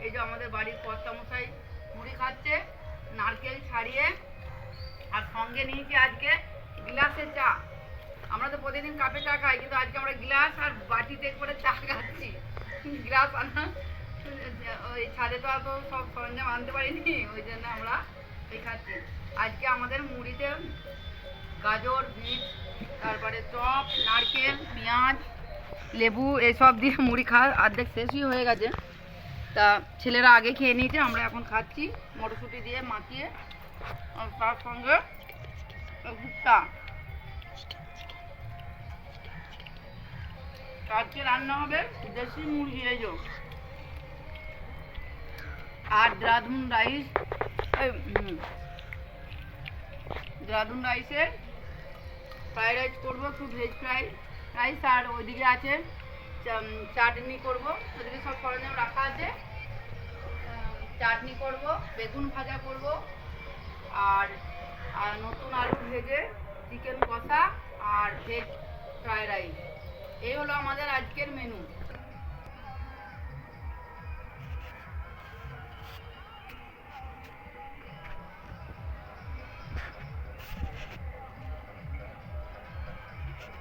এই যে আমাদের বাড়ির কর্তামশাই মুড়ি খাচ্ছে নারকেল ছাড়িয়ে, আর সঙ্গে নিয়েছি আজকে গ্লাসে চা। আমরা তো প্রতিদিন কাপে চা খাই, কিন্তু আজকে আমরা গ্লাস আর বাটিতে করে চা খাচ্ছি। গ্লাস আনা ওই ছাদে তো অত সব সরঞ্জাম আনতে পারিনি, ওই জন্য আমরা এই খাচ্ছি। আজকে আমাদের মুড়িতে গাজর, বিট, তারপরে চপ, নারকেল, পেঁয়াজ, লেবু এসব দিয়ে মুড়ি খাওয়া অর্ধেক শেষই হয়ে গেছে। তা ছেলেরা আগে খেয়ে নিয়েছে, আমরা এখন খাচ্ছি মটরশুঁটি দিয়ে মাখিয়ে, তার সঙ্গে ভুট্টা। আজকে রান্না হবে দেশি মুরগি এই যে, আর দেরাদুন রাইস, দেরাদুন রাইসের ফ্রাইড রাইস করবো, একটু ভেজ রাইস, আর ওইদিকে আছে চাটনি করবো, ওইদিকে সব সরঞ্জাম রাখা আছে। চাটনি করব, বেগুন ভাজা করব, আর নতুন আলু ভেজে চিকেন কষা আর ভেজ ফ্রাইড রাইস। এই হলো আমাদের আজকের মেনু।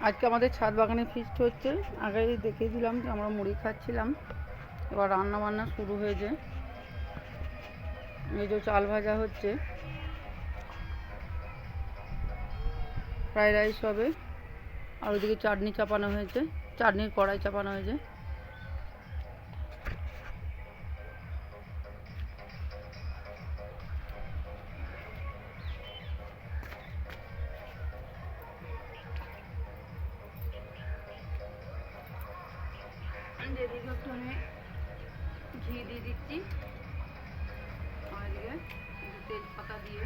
আজকে আমাদের ছাদ বাগানে ফিস্ট হচ্ছে। আগে দেখিয়ে দিলাম যে আমরা মুড়ি খাচ্ছিলাম, এবার রান্না বান্না শুরু হয়েছে। এই যে চাল ভাজা হচ্ছে, ফ্রাইড রাইস হবে, আর ওইদিকে চাটনি চাপানো হয়েছে, চাটনির কড়াই চাপানো হয়েছে। এদিকে একটু আমি ঘি দিয়ে দিচ্ছি, আর এদিকে তেজপাতা দিয়ে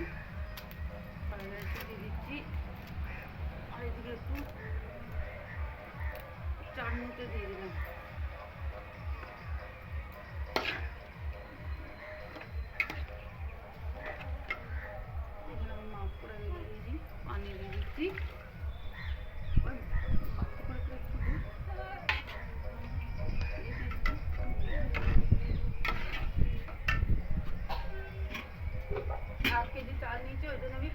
ফ্রাইড রাইসে দিয়ে দিচ্ছি, আর এদিকে একটু চাটনিতে দিয়ে দিলাম। এখানে আমি মাফ করে রেখে দিয়েছি, পানি দিয়ে দিচ্ছি। কেজি চাল নিয়েছি, ওই জন্য আমি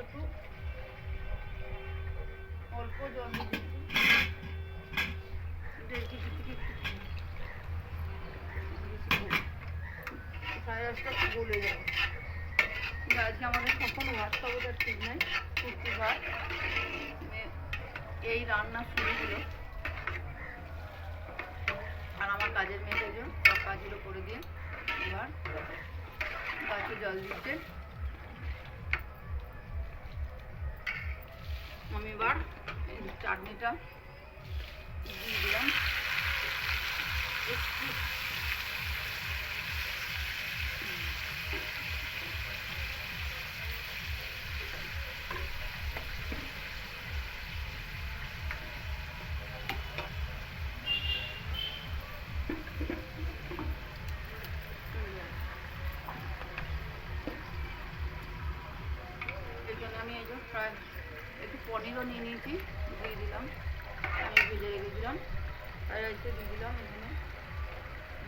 একটু অল্প জল দিয়ে দিচ্ছি, সাড়ে 8টা গলে যাবে। আজকে আমাদের কখনো ভাত খাবো তার ঠিক নাই, কুর্তি ভাত। এই রান্না শুরু হলো, আর আমার কাজের মেয়েদের জন্য সব কাজগুলো করে দিয়ে এবার গাছে জল দিচ্ছে। আমি এবার এই চাটনিটা দিয়ে দিলাম। এখানে আমি এই যে প্রায় একটু পনিরও নিয়ে নিয়েছি, দিয়ে দিলাম। আমি ভেজে রেখেছিলাম, ফ্রাইড রাইসে দিয়ে দিলাম। এখানে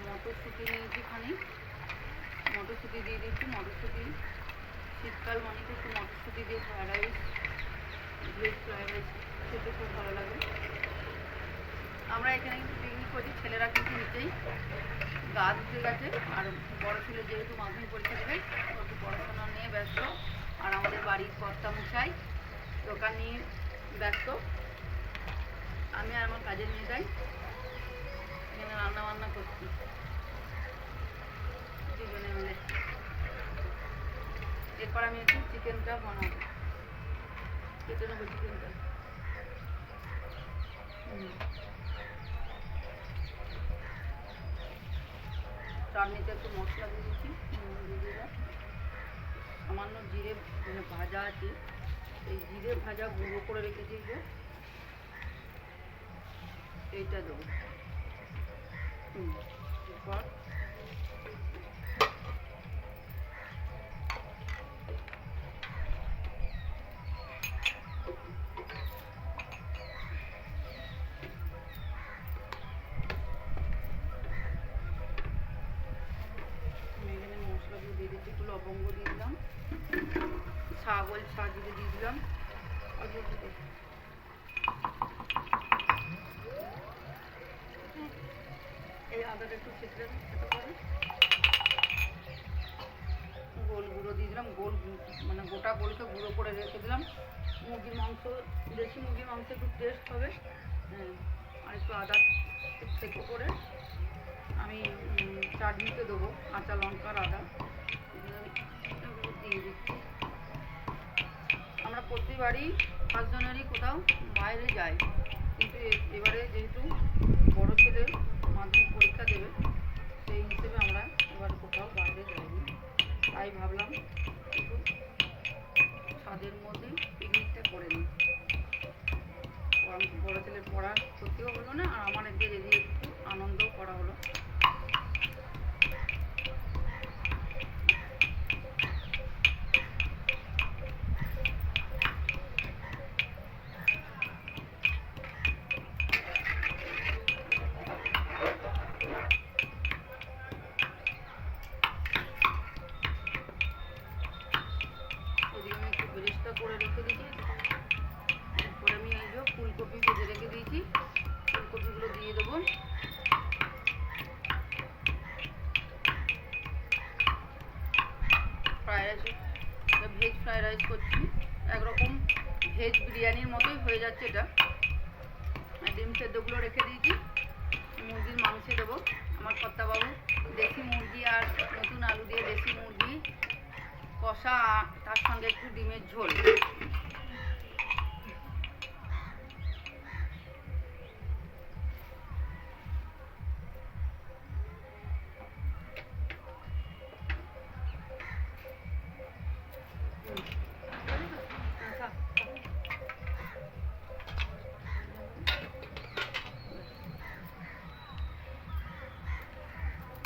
মটরশুঁটি নিয়েছি, মটরশুঁটি দিয়ে দিচ্ছি। মটরশুঁটি শীতকাল মানে একটু মটরশুঁটি দিয়ে fried rice, veg fried rice খেতে খুব ভালো লাগে। আমরা এখানে কিন্তু পিকনিক করছি, ছেলেরা কিন্তু নিচেই গা ধুতে গেছে, আর বড় ছেলে যেহেতু মাধ্যমিক পরীক্ষা দেবে একটু পড়াশোনা নিয়ে ব্যস্ত, আর আমাদের বাড়ির কর্তামশাই দোকান নিয়ে ব্যস্ত। আমি আর আমার কাজের মেয়েটাই এখানে রান্না বান্না করছি দুজনে মিলে। এরপর আমি একটু চিকেনটা বানাবো, কেটে নেবো চিকেনটা। চাটনিতে একটু মশলা দিয়ে দিচ্ছি, দিয়ে দিলাম। সামান্য জিরে ভাজা আছে, এই জিরে ভাজা গুঁড়ো করে রেখেছি, যে এইটা দেবো। এরপর একটু লবঙ্গ দিয়ে দিলাম, ছাগল ছাগিয়ে দিয়ে দিলাম, এই আদাটা একটু ছেঁচড়ে খেতে পারে। গোল গুঁড়ো দিয়ে দিলাম, মানে গোটা গোলকে গুঁড়ো করে রেখে দিলাম। মুরগির মাংস, দেশি মুরগির মাংস একটু টেস্ট হবে। হ্যাঁ, আর একটু আদা থেতো করে আমি চাটনিতে দেবো, কাঁচা লঙ্কার আদা এগুলো দিয়ে দিচ্ছি। আমরা প্রতিবারই 5 জনেরই কোথাও বাইরে যাই, কিন্তু এবারে যেহেতু বড় ছেলে মাধ্যমিক পরীক্ষা দেবে, সেই হিসেবে আমরা এবার কোথাও বাইরে যাইনি। তাই ভাবলাম একটু ছাদের মধ্যেই পিকনিকটা করে নিই। বড় ছেলের পড়ার ক্ষতিও হলো না, আর আমার এদিকে যদি একটু আনন্দও করা হলো। এদিকে আমি একটু বেরেস্তা করে রেখে দিয়েছি। এরপরে আমি এই যে ফুলকপি ভেজে রেখে দিয়েছি, ফুলকপিগুলো দিয়ে দেবো। Fried rice, veg fried rice করছি, একরকম ভেজ বিরিয়ানির মতোই হয়ে যাচ্ছে এটা। ডিম সেদ্ধগুলো রেখে দিয়েছি, মুরগির মাংসে দেবো। আমার কর্তাবাবু দেশি মুরগি আর নতুন আলু দিয়ে দেশি মুরগি কষা, তার সঙ্গে একটু ডিমের ঝোল।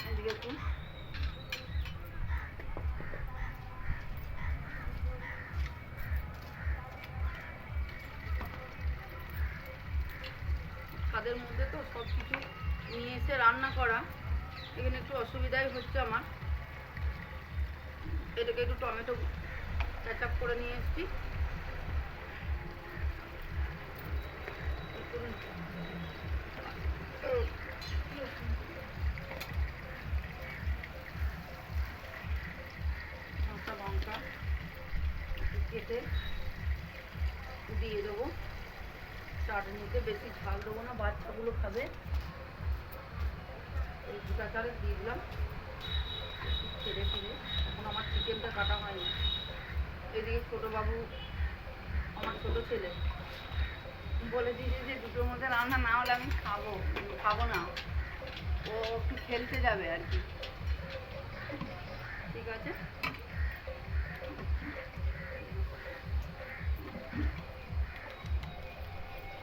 এদিকে একটু ছাদের মধ্যে তো সব কিছু নিয়ে এসে রান্না করা, এখানে একটু অসুবিধাই হচ্ছে আমার। এটাকে একটু টমেটো কেচাপ করে নিয়ে এসেছি, কাঁচা লঙ্কা কেটে দিয়ে দেবো চাটনিতে। বেশি ঝাল দেবো না, বাচ্চাগুলো খাবে। এই দুটা চারে দিয়ে দিলাম ছেড়ে ফিরে। এখন আমার চিকেনটা কাটা হয়নি। এদিকে ছোটোবাবু, আমার ছোটো ছেলে, বলে দিয়েছে যে দুটোর মধ্যে রান্না না হলে আমি খাবো না। ও একটু খেলতে যাবে আর কি। ঠিক আছে,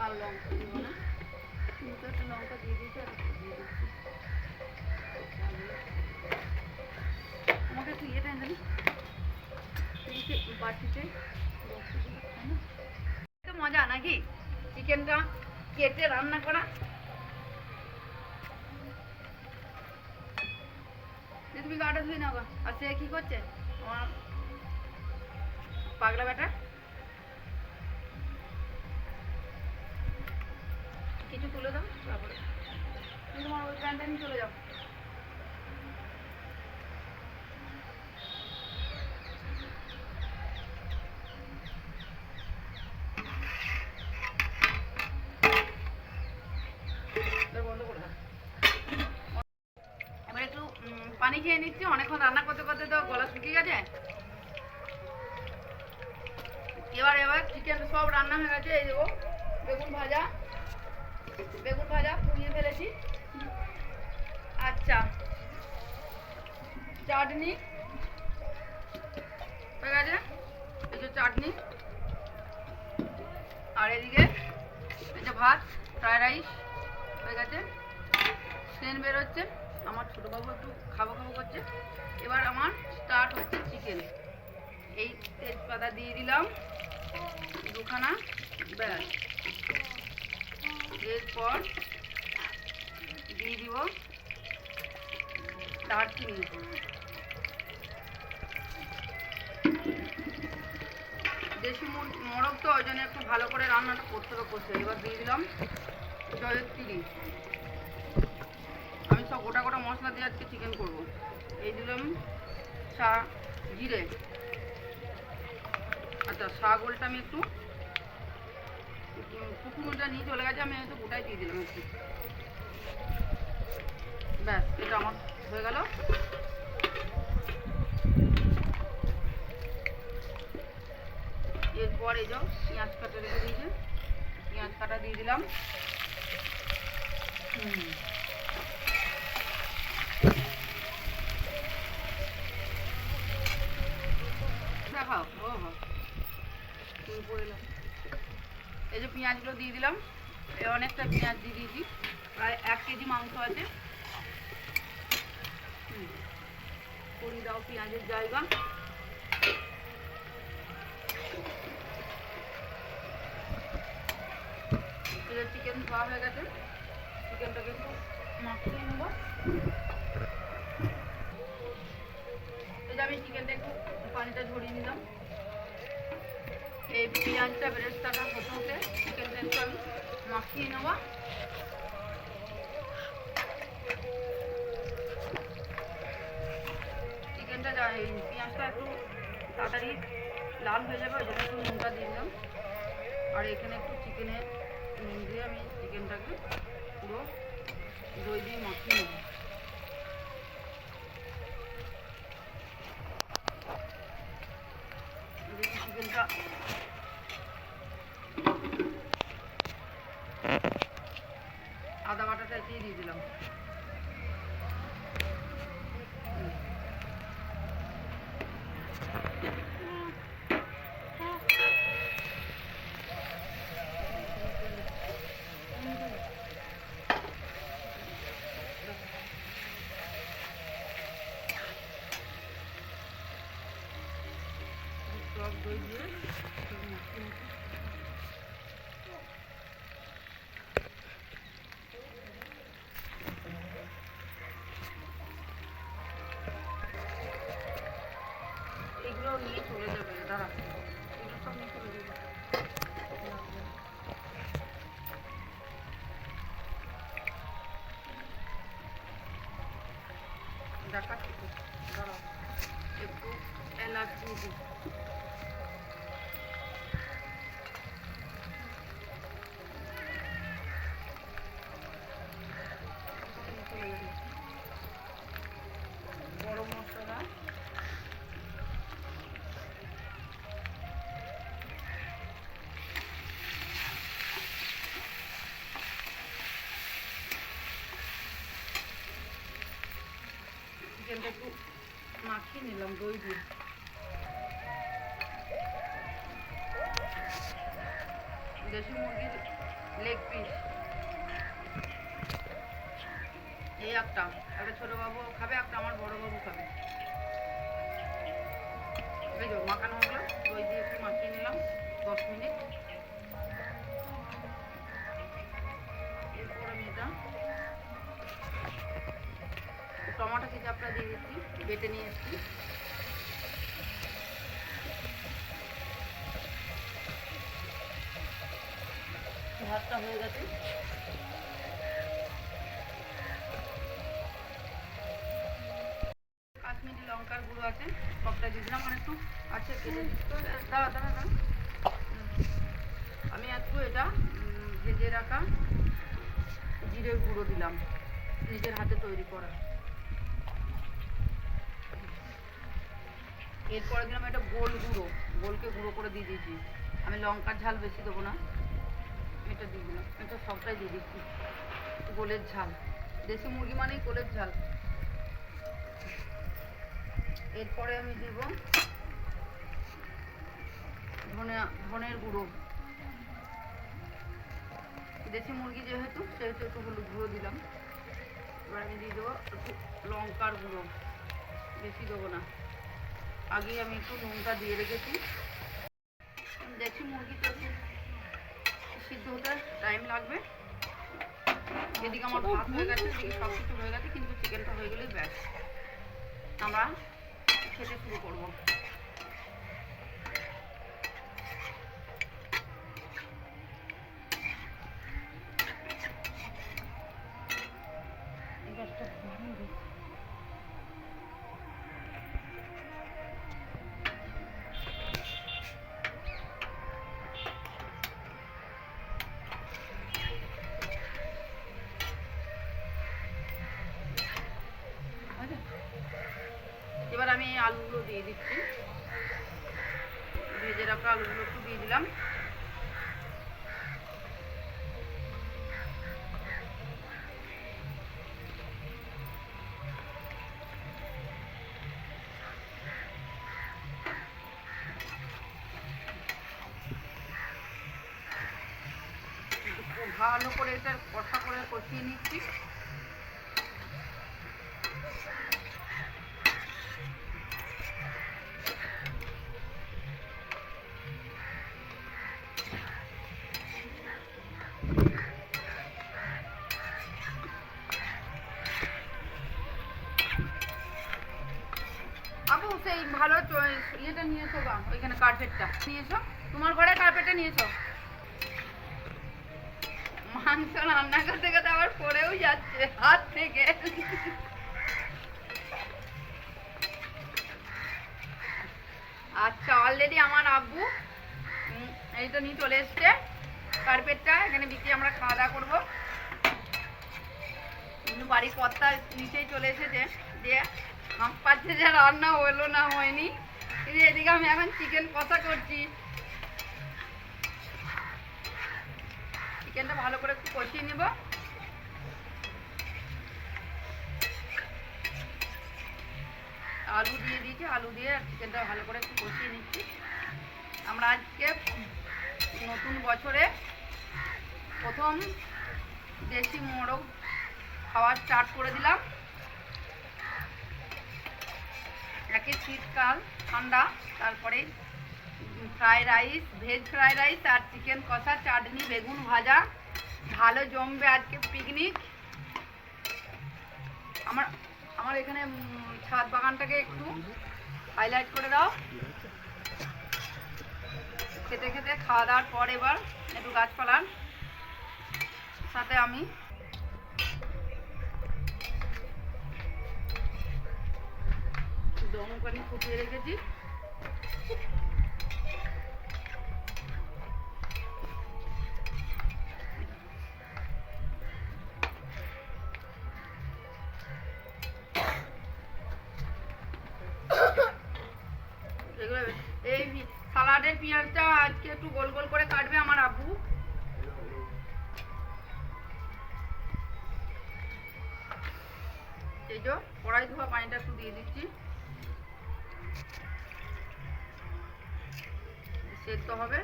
আর লঙ্কা দিব না, কিন্তু একটা লঙ্কা দিয়ে দিয়েছি, আর একটা দিয়ে দিচ্ছি। আমাকে একটু ইয়েটা এনে দিন, বাটিতে মজা নাকি চিকেনটা কেটে রান্না করা। তুমি গাটা ধুই না গো। আর সে কি করছে আমার পাগলা বেটা? কিছু তুলে দাও, তারপরে তুমি তোমার ওই প্যান্টটা নিয়ে চলে যাও। বন্ধ করে দাও। এবার একটু পানি খেয়ে নিচ্ছি, অনেকক্ষণ রান্না করতে করতে তো গলা শুকিয়ে গেছে। এবার চিকেন সব রান্না হয়ে গেছে। এই দেবো বেগুন ভাজা পুড়িয়ে ফেলেছি। আচ্ছা, চাটনি হয়ে গেছে, এই যে চাটনি। আর এদিকে এই যে ভাত, ফ্রাইড রাইস হয়ে গেছে, সেন্ট বেরোচ্ছে। আমার ছোটোবাবু একটু খাবো করছে। এবার আমার স্টার্ট হচ্ছে চিকেন। এই তেজপাতা দিয়ে দিলাম দুখানা, ব্যাস। এরপর দিয়ে দিব দারচিনি, দেশি মোরগ তো ওই জন্য একটু ভালো করে রান্নাটা করতে হবে কষে। এবার দিয়ে দিলাম জয়ত্রী। আমি সব গোটা গোটা মশলা দিয়ে আজকে চিকেন করবো। এই দিলাম জিরে। আচ্ছা, গোলটা আমি একটু কুকুরটা নিয়ে চলে গেছে, আমি একটু গোটাই দিয়ে দিলাম একটু। ব্যাস, এটা আমার হয়ে গেল। এরপর এই যাও পেঁয়াজ কাটা রেখে দিয়েছে, পেঁয়াজ কাটা দিয়ে দিলাম। দেখাও, ও হো এই যে পেঁয়াজগুলো দিয়ে দিলাম। অনেকটা পেঁয়াজ দিয়ে দিয়েছি, প্রায় 1 কেজি মাংস আছে। করে দাও পেঁয়াজের জায়গা। চিকেন ধোয়া হয়ে গেছে, চিকেনটাকে একটু মাখিয়ে নেব। এই যে আমি চিকেনটা একটু পানিটা ঝরিয়ে নিলাম। এই পেঁয়াজটা বেরেস্তাটা হতে হতে চিকেনটা একটু আমি মাখিয়ে নেওয়া। চিকেনটা পেঁয়াজটা একটু তাড়াতাড়ি লাল হয়ে যাবে, ওই জন্য একটু নুনটা দিয়ে দিলাম। আর এখানে একটু চিকেনে নুন দিয়ে আমি চিকেনটাকে পুরো দই দিয়ে মাখিয়ে নেব। চিকেনটা আদা বাটাটা এগিয়ে দিয়ে দিলাম। টক দই দিয়ে এগুলো নিয়ে চলে যাবে। দাঁড়া, এগুলো সব নিয়ে চলে যাবে। দেখাচ্ছি তো, দাঁড়াও একটু এলাচ দিয়ে দিই। গরম মশলা, চিকেনটা একটু মাখিয়ে নিলাম দই দিয়ে। দেশি মুরগির লেগ পিস এই একটা ছোট বাবু খাবে, একটা আমার বড় বাবু খাবে। এই যে মাখানো হলো, দই দিয়ে একটু মাখিয়ে নিলাম 10 মিনিট। এরপর আমি এটা টমেটো কেচাপটা দিয়ে দিচ্ছি, বেটে নিয়ে এসেছি। ভাতটা হয়ে গেছে। কাশ্মীরি লঙ্কার গুঁড়ো আছে, সবটা দিয়ে দিলাম। মানে একটু আছে কেটে দাঁড়া দাঁড়া দাঁড়া। আমি একটু এটা ভেজে রাখা জিরের গুঁড়ো দিলাম, নিজের হাতে তৈরি করা। এরপরে দিলাম এটা গোলকে গুঁড়ো করে দিয়ে দিয়েছি। আমি লঙ্কার ঝাল বেশি দেবো না, এটা দিয়ে দিলাম। এটা সবটাই দিয়ে দিচ্ছি, গোলের ঝাল। দেশি মুরগি মানেই গোলের ঝাল। এরপরে আমি দিব ধনের গুঁড়ো। দেশি মুরগি যেহেতু সেহেতু একটু হলুদ গুঁড়ো দিলাম। এবার আমি দিয়ে দেবো একটু লঙ্কার গুঁড়ো, বেশি দেবো না। আগেই আমি একটু নুনটা দিয়ে রেখেছি। দেশি মুরগি তো সিদ্ধ হতে টাইম লাগবে। এদিকে আমার ভাত হয়ে গেছে, এদিকে সব কিছু হয়ে গেছে, কিন্তু চিকেনটা হয়ে গেলেই ব্যাস আমরা খেতে শুরু করবো। আমি এই আলুগুলো দিয়ে দিচ্ছি, ভেজে রাখা আলুগুলো একটু দিয়ে দিলাম। ভালো করে এটা কষা করে কষিয়ে নিচ্ছি। আপু সেই ভালো ইয়েটা নিয়েছো গা, ওইখানে কার্পেটটা নিয়েছো, তোমার ঘরে কার্পেটটা নিয়েছো। মাংস রান্না করতে করতে আবার পড়েও যাচ্ছে হাত থেকে। আচ্ছা, অলরেডি আমার আব্বু এই তো নিয়ে চলে এসছে কার্পেটটা, এখানে বিক্রি আমরা খাওয়া দাওয়া করবো। বাড়ির কর্তা নিচেই চলে এসেছে, দিয়ে হাঁপ পাচ্ছে যে রান্না হলো না হয়নি। কিন্তু এদিকে আমি এখন চিকেন কষা করছি। চিকেনটা ভালো করে একটু কষিয়ে নেব। আলু দিয়ে দিয়েছি, আলু দিয়ে চিকেনটা ভালো করে একটু কষিয়ে নিচ্ছি। আমরা আজকে নতুন বছরে প্রথম দেশি মোরগ খাওয়া স্টার্ট করে দিলাম। একে শীতকাল ঠান্ডা, তারপরে fried rice, veg fried rice আর চিকেন কষা, চাটনি, বেগুন ভাজা, ভালো জমবে আজকে পিকনিক। আমার এখানে ছাদ বাগানটাকে একটু হাইলাইট করে দাও। খেতে খেতে খাওয়া দাওয়ার পর এবার একটু গাছপালার সাথে আমি দম পানি ফুটিয়ে রেখেছি। এই সালাডের পেঁয়াজটা আজকে একটু গোল গোল করে কাটবে আমার আব্বু। এই যে কড়াই ধোয়া পানিটা একটু দিয়ে দিচ্ছি, সেদ্ধ হবে।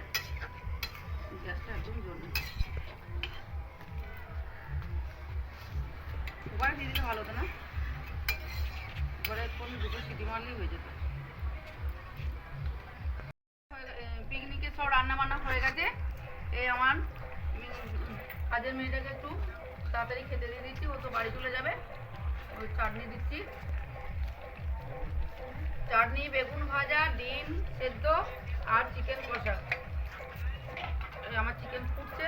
গ্যাসটা একদম জ্বলবে, কুকারে দিয়ে দিলে ভালো হতো না, কুকারে কোন দুটো সিটি মারলেই হয়ে যেত। পিকনিকে সব রান্না বান্না হয়ে গেছে। এই আমার কাজের মেয়েটাকে একটু তাড়াতাড়ি খেতে দিয়ে দিচ্ছি, ও তো বাড়ি চলে যাবে। ওই চাটনি দিচ্ছি, চাটনি, বেগুন ভাজা, ডিম সেদ্ধ আর চিকেন কষা। আমার চিকেন ফুটছে।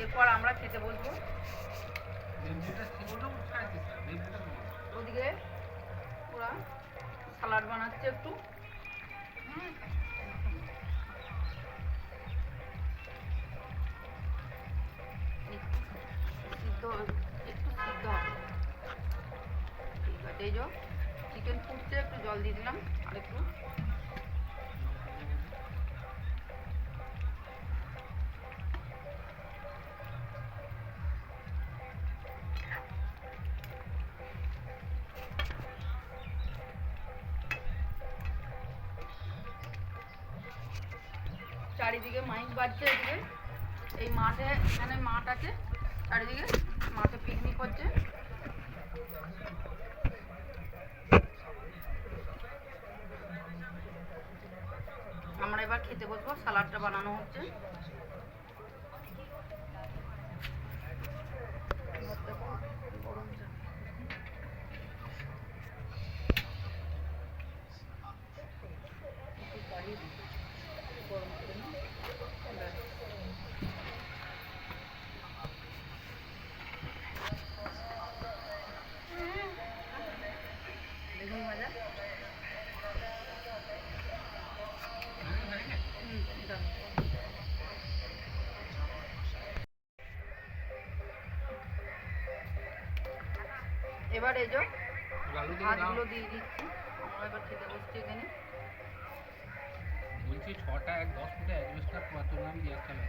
এরপর আমরা খেতে বসবো। ওদিকে ওরা সালাড বানাচ্ছে একটু। একটু সিদ্ধ হবে, ঠিক আছে। এই যে চিকেন ফুটছে, একটু জল দিয়ে দিলাম আর একটু। চারিদিকে মাইক বাজছে, এদিকে এই মাঠে, এখানে মাঠ আছে চারিদিকে, মাঠে পিকনিক হচ্ছে। আমরা এবার খেতে বসবো, সালাডটা বানানো হচ্ছে। বেগুন ভাজা, এবার এই যে লালু দিকে দাও। ভাতগুলো দিয়ে দিচ্ছি। আমরা এবার খেতে বসছি এখানে। বলছি 6টা 10 ফুটে অ্যাজবেস্টার তুললাম গ্যাস চালা।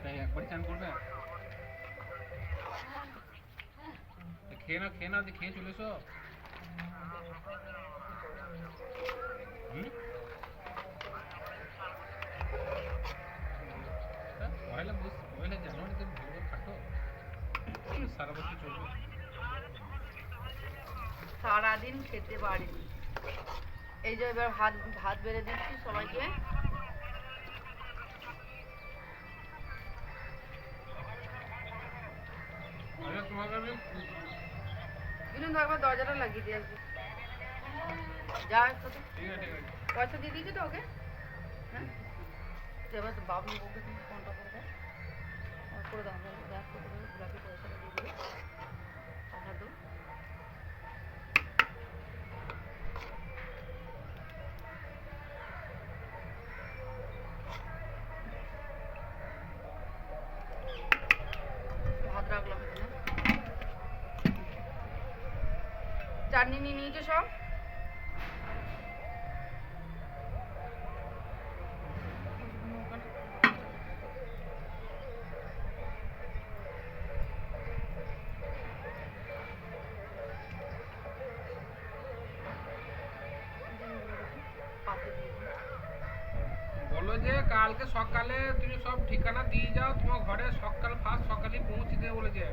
তাই একবারই চান করবে? খেয়ে নাও দিয়ে খেয়ে চলে এসো। হুম? পয়লা জানুয়ারিতে ভালো খাটো সারা বছর চলবে। সারাদিন খেতে পারিনি। এই যে এবার ভাত বেড়ে দিচ্ছি সবাইকে। আরে তোমাকে আমি দিলুন তো একবার দরজাটা লাগিয়ে দিয়ে আসবি। যা ঠিক আছে পয়সা দিয়ে দিয়েছি তো ওকে। হ্যাঁ এবার তো বাবলু ওকে তুমি ফোনটা করে দাও। করে দাও দেখ করে দেবো গোলাপি পয়সাটা দিয়ে দেবে। টাকা দাও। ভাত রাখলাম এখানে। চাটনি নিয়ে নিয়েছে সব। বলো যে কালকে সকালে তুমি সব ঠিকানা দিয়ে যাও, তোমার ঘরে সকালে পৌঁছে দেবে বলেছে।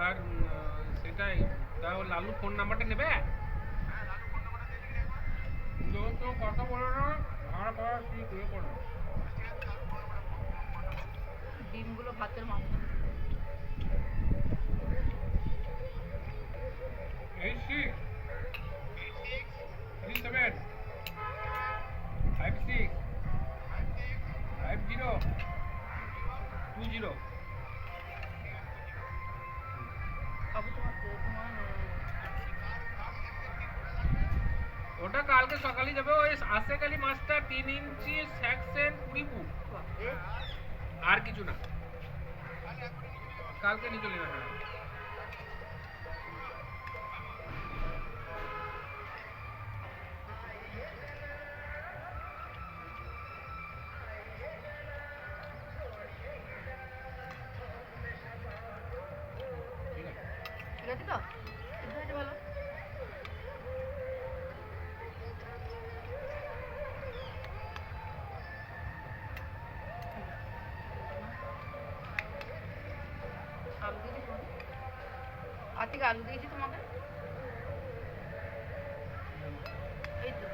আর সেটাই তাও লালু ফোন নাম্বারটা নেবে। যখন তোমার কথা বলো না আমার পড়া কি করে করো। ডিমগুলো ভাতের মাঝখানে 86 37 56 50 20। আবু তোমার ওটা কালকে সকালে যাবে। ওই আসে কালি মাছটা 3 ইঞ্চি সেকশন 20 ফুট, আর কিছু না। কালকে নিয়ে চলে যাবে। ঠিক আছে তো এটা ভালো। আলু দিয়েছি তোমাকে। আর থেকে আলু দিয়েছি তোমাকে। এই তো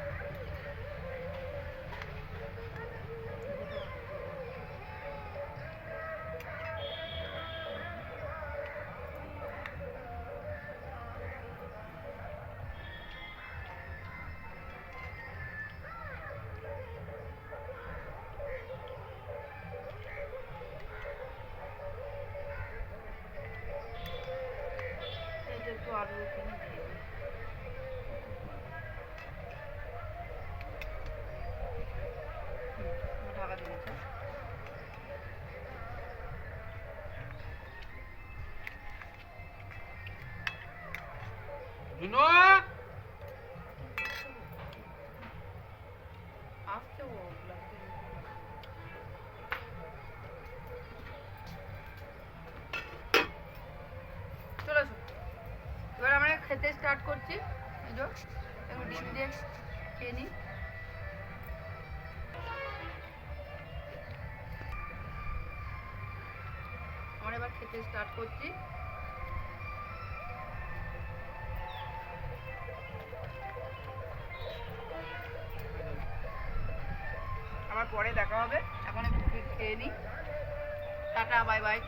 এই যে একটু আলু এখানে দিয়ে দিই। ঢাকা দিয়েছি। জুনো আসছে ও চলে আসো। এবার আমরা খেতে স্টার্ট করছি। এই যে একটু ডিম দিয়ে খেয়ে নিই। আমরা এবার খেতে স্টার্ট করছি। আবার পরে দেখা হবে। এখন একটু খেয়ে নিই। Tata bye bye.